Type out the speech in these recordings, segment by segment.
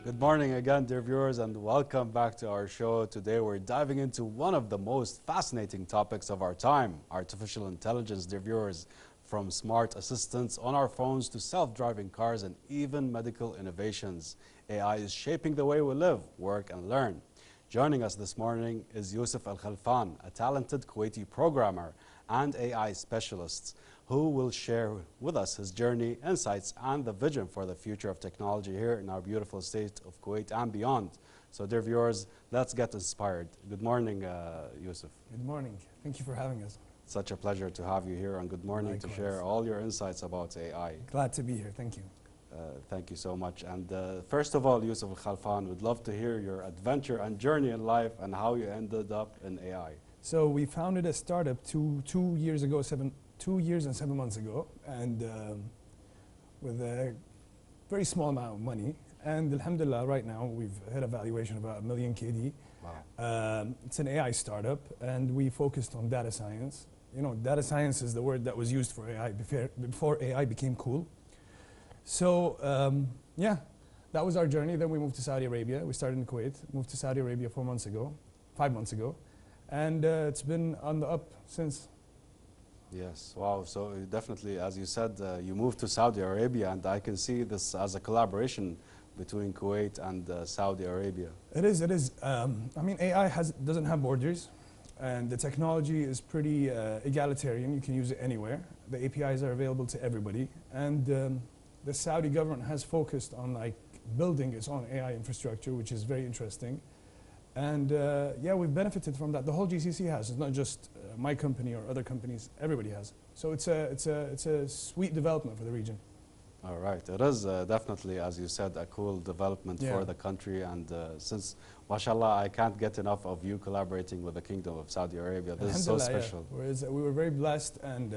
Good morning again, dear viewers, and welcome back to our show. Today we're diving into one of the most fascinating topics of our time, artificial intelligence, dear viewers. From smart assistants on our phones to self-driving cars and even medical innovations, AI is shaping the way we live, work, and learn. Joining us this morning is Yousef Khalfan, a talented Kuwaiti programmer and AI specialist, who will share with us his journey, insights, and the vision for the future of technology here in our beautiful state of Kuwait and beyond. So, dear viewers, let's get inspired. Good morning, Yousef. Good morning. Thank you for having us. Such a pleasure to have you here on Good Morning. Likewise. To share all your insights about AI. Glad to be here. Thank you. Thank you so much. And first of all, Yousef Khalfan, would love to hear your adventure and journey in life and how you ended up in AI. So we founded a startup two years and 7 months ago, and with a very small amount of money. And alhamdulillah, right now we've hit a valuation of about 1 million KD. Wow. It's an AI startup, and we focused on data science. You know, data science is the word that was used for AI before AI became cool. So yeah, that was our journey. Then we moved to Saudi Arabia. We started in Kuwait, moved to Saudi Arabia 5 months ago. And it's been on the up since. Yes, wow. So definitely, as you said, you moved to Saudi Arabia, and I can see this as a collaboration between Kuwait and Saudi Arabia. It is. I mean, AI doesn't have borders, and the technology is pretty egalitarian. You can use it anywhere. The APIs are available to everybody, and the Saudi government has focused on building its own AI infrastructure, which is very interesting. And yeah, we've benefited from that. The whole GCC has. It's not just my company or other companies. Everybody has. So it's a sweet development for the region. All right. It is definitely, as you said, a cool development for the country. And since, mashallah, I can't get enough of you collaborating with the Kingdom of Saudi Arabia. This is so special. Yeah. We were very blessed, and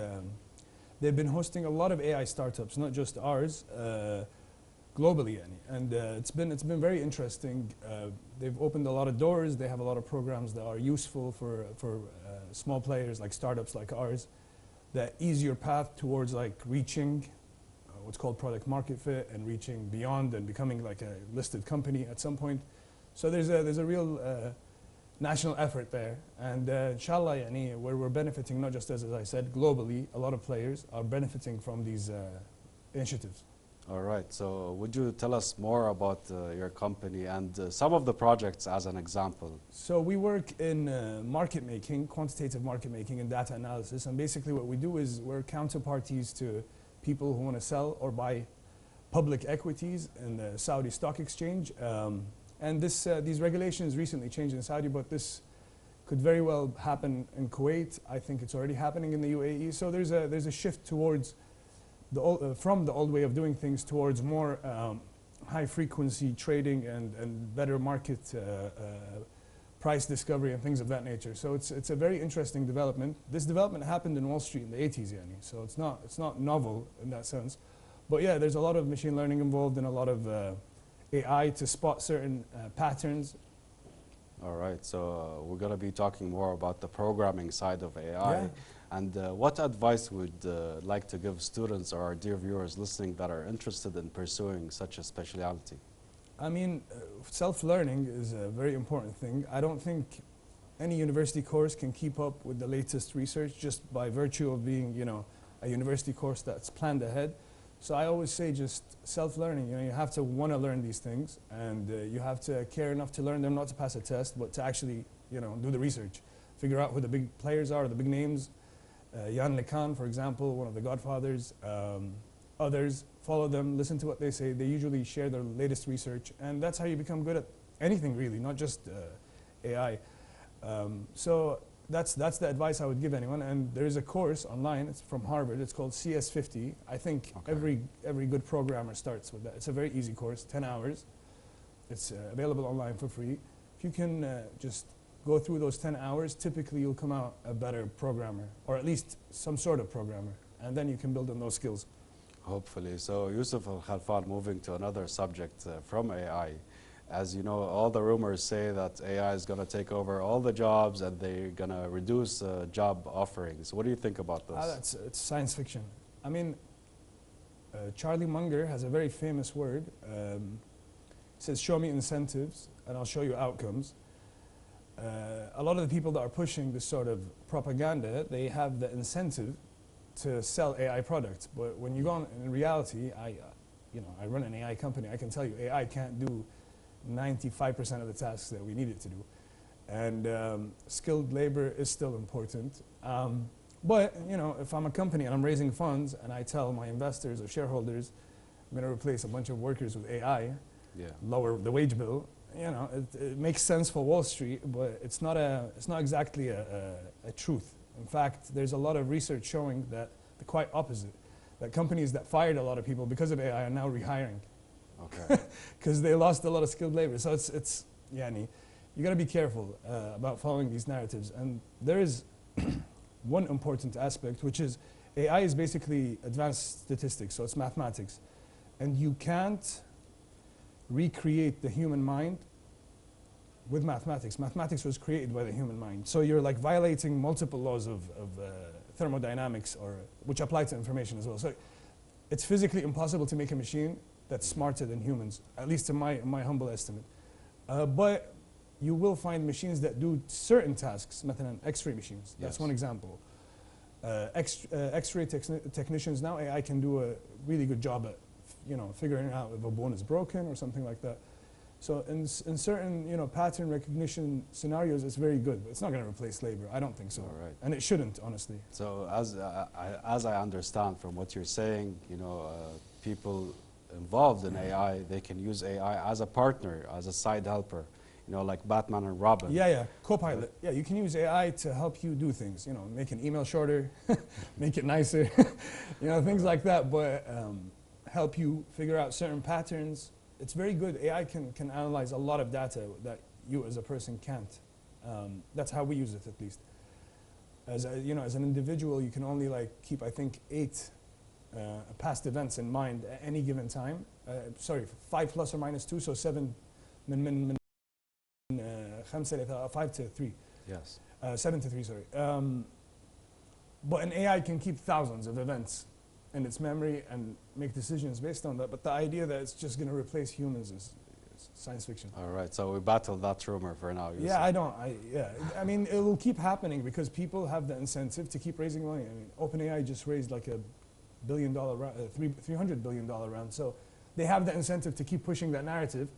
they've been hosting a lot of AI startups, not just ours, globally. And it's been very interesting. They've opened a lot of doors. They have a lot of programs that are useful for small players like startups like ours, that ease your path towards reaching what's called product market fit and reaching beyond and becoming like a listed company at some point. So there's a real national effort there, and inshallah, where we're benefiting, not just as I said, globally, a lot of players are benefiting from these initiatives. All right. So would you tell us more about your company and some of the projects as an example? So we work in market making, quantitative market making and data analysis. And basically what we do is we're counterparties to people who want to sell or buy public equities in the Saudi Stock Exchange. And these regulations recently changed in Saudi, but this could very well happen in Kuwait. I think it's already happening in the UAE. So there's a shift towards from the old way of doing things towards more high-frequency trading and better market price discovery and things of that nature. So it's a very interesting development. This development happened in Wall Street in the 80s, so it's not novel in that sense. But yeah, there's a lot of machine learning involved and a lot of AI to spot certain patterns. All right, so we're going to be talking more about the programming side of AI. Yeah. And what advice would like to give students or our dear viewers listening that are interested in pursuing such a specialty? I mean, self-learning is a very important thing. I don't think any university course can keep up with the latest research just by virtue of being, a university course that's planned ahead. So I always say just self-learning. You have to want to learn these things, and you have to care enough to learn them, not to pass a test, but to actually, do the research, figure out who the big players are, the big names. Jan LeCun, for example, one of the godfathers. Others, follow them, listen to what they say. They usually share their latest research, and that's how you become good at anything, really, not just AI. So that's the advice I would give anyone. And there is a course online. It's from Harvard. It's called CS50. I think every good programmer starts with that. It's a very easy course, 10 hours. It's available online for free. If you can just go through those 10 hours, typically you'll come out a better programmer, or at least some sort of programmer, and then you can build on those skills. Hopefully. So Yousef Khalfan, moving to another subject from AI. As you know, all the rumors say that AI is going to take over all the jobs and they're going to reduce job offerings. What do you think about this? It's science fiction. I mean, Charlie Munger has a very famous word. says, show me incentives and I'll show you outcomes. A lot of the people that are pushing this sort of propaganda, they have the incentive to sell AI products. But when you go on, in reality, I run an AI company. I can tell you AI can't do 95% of the tasks that we need it to do. And skilled labor is still important. But if I'm a company and I'm raising funds and I tell my investors or shareholders, I'm going to replace a bunch of workers with AI, lower the wage bill, it makes sense for Wall Street, but it's not exactly a truth. In fact, there's a lot of research showing that the quite opposite, that companies that fired a lot of people because of AI are now rehiring. Okay. Because they lost a lot of skilled labor. So it's you got to be careful about following these narratives. And there is one important aspect, which is AI is basically advanced statistics, so it's mathematics. And you can't recreate the human mind with mathematics. Mathematics was created by the human mind. So you're like violating multiple laws of thermodynamics, which apply to information as well. So it's physically impossible to make a machine that's smarter than humans, at least in my humble estimate. But you will find machines that do certain tasks, مثلا X-ray machines. That's one example. X-ray technicians now, AI can do a really good job at figuring out if a bone is broken or something like that. So in certain pattern recognition scenarios, it's very good, but it's not going to replace labor. I don't think so. All right. And it shouldn't, honestly. So as I understand from what you're saying, people involved in AI, they can use AI as a partner, as a side helper, like Batman and Robin. Yeah, co-pilot. Yeah, you can use AI to help you do things, make an email shorter, make it nicer, things like that, but help you figure out certain patterns. It's very good. AI can analyze a lot of data that you as a person can't. That's how we use it, at least. As an individual, you can only keep, I think, 8 past events in mind at any given time. 5 plus or minus 2, so 7 5 to 3. Yes. 7 to 3, sorry. But an AI can keep thousands of events in its memory and make decisions based on that. But the idea that it's just going to replace humans is science fiction. All right, so we battled that rumor for now. Yeah, I mean, it will keep happening because people have the incentive to keep raising money. I mean, OpenAI just raised like $1 billion, $300 billion round. So they have the incentive to keep pushing that narrative.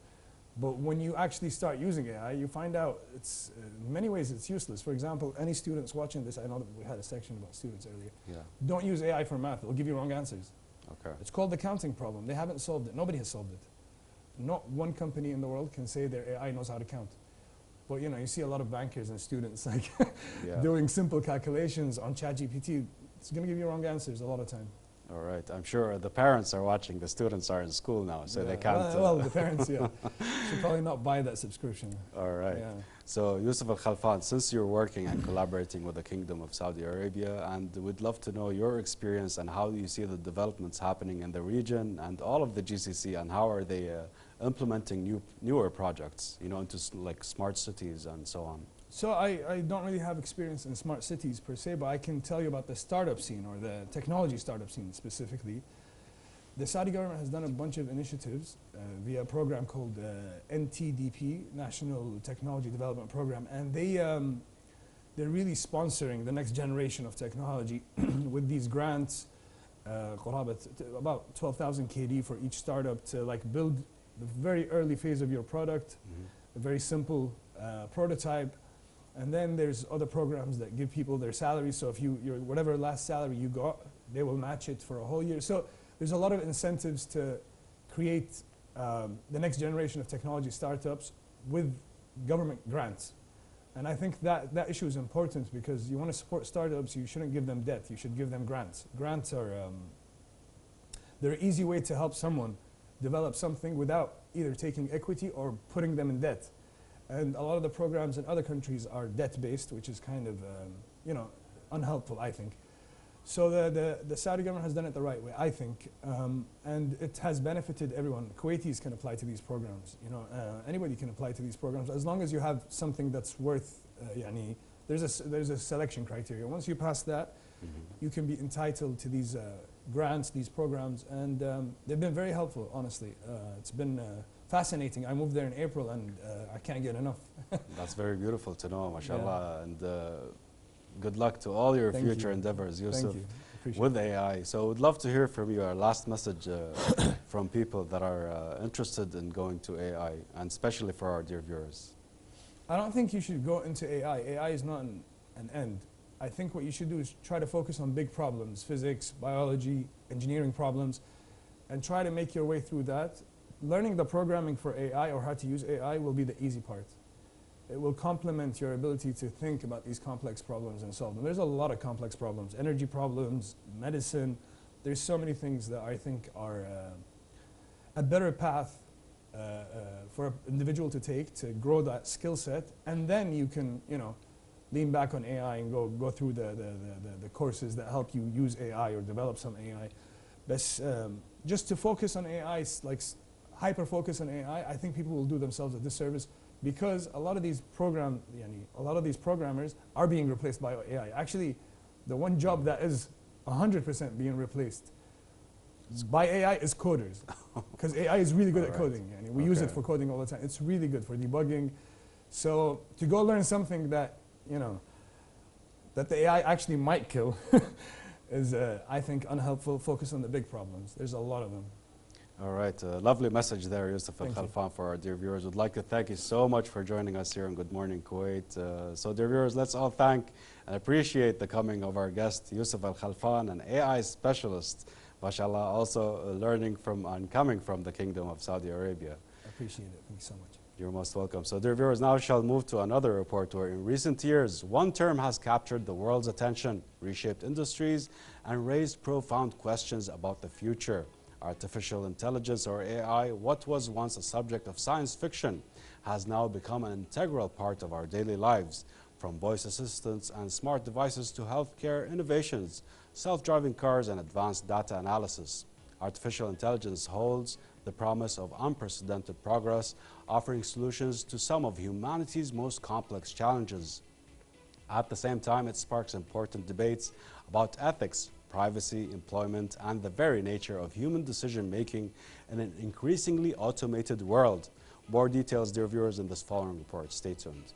But when you actually start using AI, you find out it's, in many ways, it's useless. For example, any students watching this, I know that we had a section about students earlier. Yeah. Don't use AI for math. It'll give you wrong answers. Okay. It's called the counting problem. They haven't solved it. Nobody has solved it. Not one company in the world can say their AI knows how to count. But you see a lot of bankers and students doing simple calculations on ChatGPT. It's going to give you wrong answers a lot of time. All right. I'm sure the parents are watching. The students are in school now, so they can't. Well, the parents, should probably not buy that subscription. All right. Yeah. So, Yousef Khalfan, since you're working and collaborating with the Kingdom of Saudi Arabia, and we'd love to know your experience and how you see the developments happening in the region and all of the GCC, and how are they implementing newer projects, into like smart cities and so on. So I don't really have experience in smart cities per se, but I can tell you about the startup scene, or the technology startup scene specifically. The Saudi government has done a bunch of initiatives via a program called NTDP, National Technology Development Program, and they're really sponsoring the next generation of technology with these grants, about 12,000 KD for each startup to build the very early phase of your product, a very simple prototype. And then there's other programs that give people their salaries. So if your whatever last salary you got, they will match it for a whole year. So there's a lot of incentives to create the next generation of technology startups with government grants. And I think that issue is important, because you want to support startups, you shouldn't give them debt, you should give them grants. Grants are they're an easy way to help someone develop something without either taking equity or putting them in debt. And a lot of the programs in other countries are debt-based, which is kind of, unhelpful, I think. So the Saudi government has done it the right way, I think, and it has benefited everyone. Kuwaitis can apply to these programs. Anybody can apply to these programs as long as you have something that's worth. There's a selection criteria. Once you pass that, you can be entitled to these grants, these programs, and they've been very helpful, honestly. It's been fascinating. I moved there in April, and I can't get enough. That's very beautiful to know, mashallah. Yeah. And good luck to all your future endeavors, Yousef, with AI. So we'd love to hear from you, our last message from people that are interested in going to AI, and especially for our dear viewers. I don't think you should go into AI. AI is not an end. I think what you should do is try to focus on big problems, physics, biology, engineering problems, and try to make your way through that. Learning the programming for AI or how to use AI will be the easy part. It will complement your ability to think about these complex problems and solve them. There's a lot of complex problems, energy problems, medicine. There's so many things that I think are a better path for an individual to take to grow that skill set, and then you can, lean back on AI and go through the courses that help you use AI or develop some AI. But just to focus on AI, like hyper focus on AI, I think people will do themselves a disservice, because a lot of these programmers are being replaced by AI. Actually, the one job that is 100% being replaced by AI is coders, because AI is really good at coding. We use it for coding all the time. It's really good for debugging. So to go learn something that that the AI actually might kill is, I think, unhelpful. Focus on the big problems. There's a lot of them. All right, lovely message there, Yousef Khalfan, for our dear viewers. We'd like to thank you so much for joining us here on Good Morning Kuwait. So dear viewers, let's all thank and appreciate the coming of our guest, Yousef Khalfan, an AI specialist, mashallah, also learning from and coming from the Kingdom of Saudi Arabia. I appreciate it. Thank you so much. You're most welcome. So dear viewers, now we shall move to another report where in recent years, one term has captured the world's attention, reshaped industries, and raised profound questions about the future. Artificial intelligence, or AI, what was once a subject of science fiction, has now become an integral part of our daily lives. From voice assistants and smart devices to healthcare innovations, self-driving cars, and advanced data analysis, artificial intelligence holds the promise of unprecedented progress, offering solutions to some of humanity's most complex challenges. At the same time, it sparks important debates about ethics, privacy, employment, and the very nature of human decision-making in an increasingly automated world. More details, dear viewers, in this following report. Stay tuned.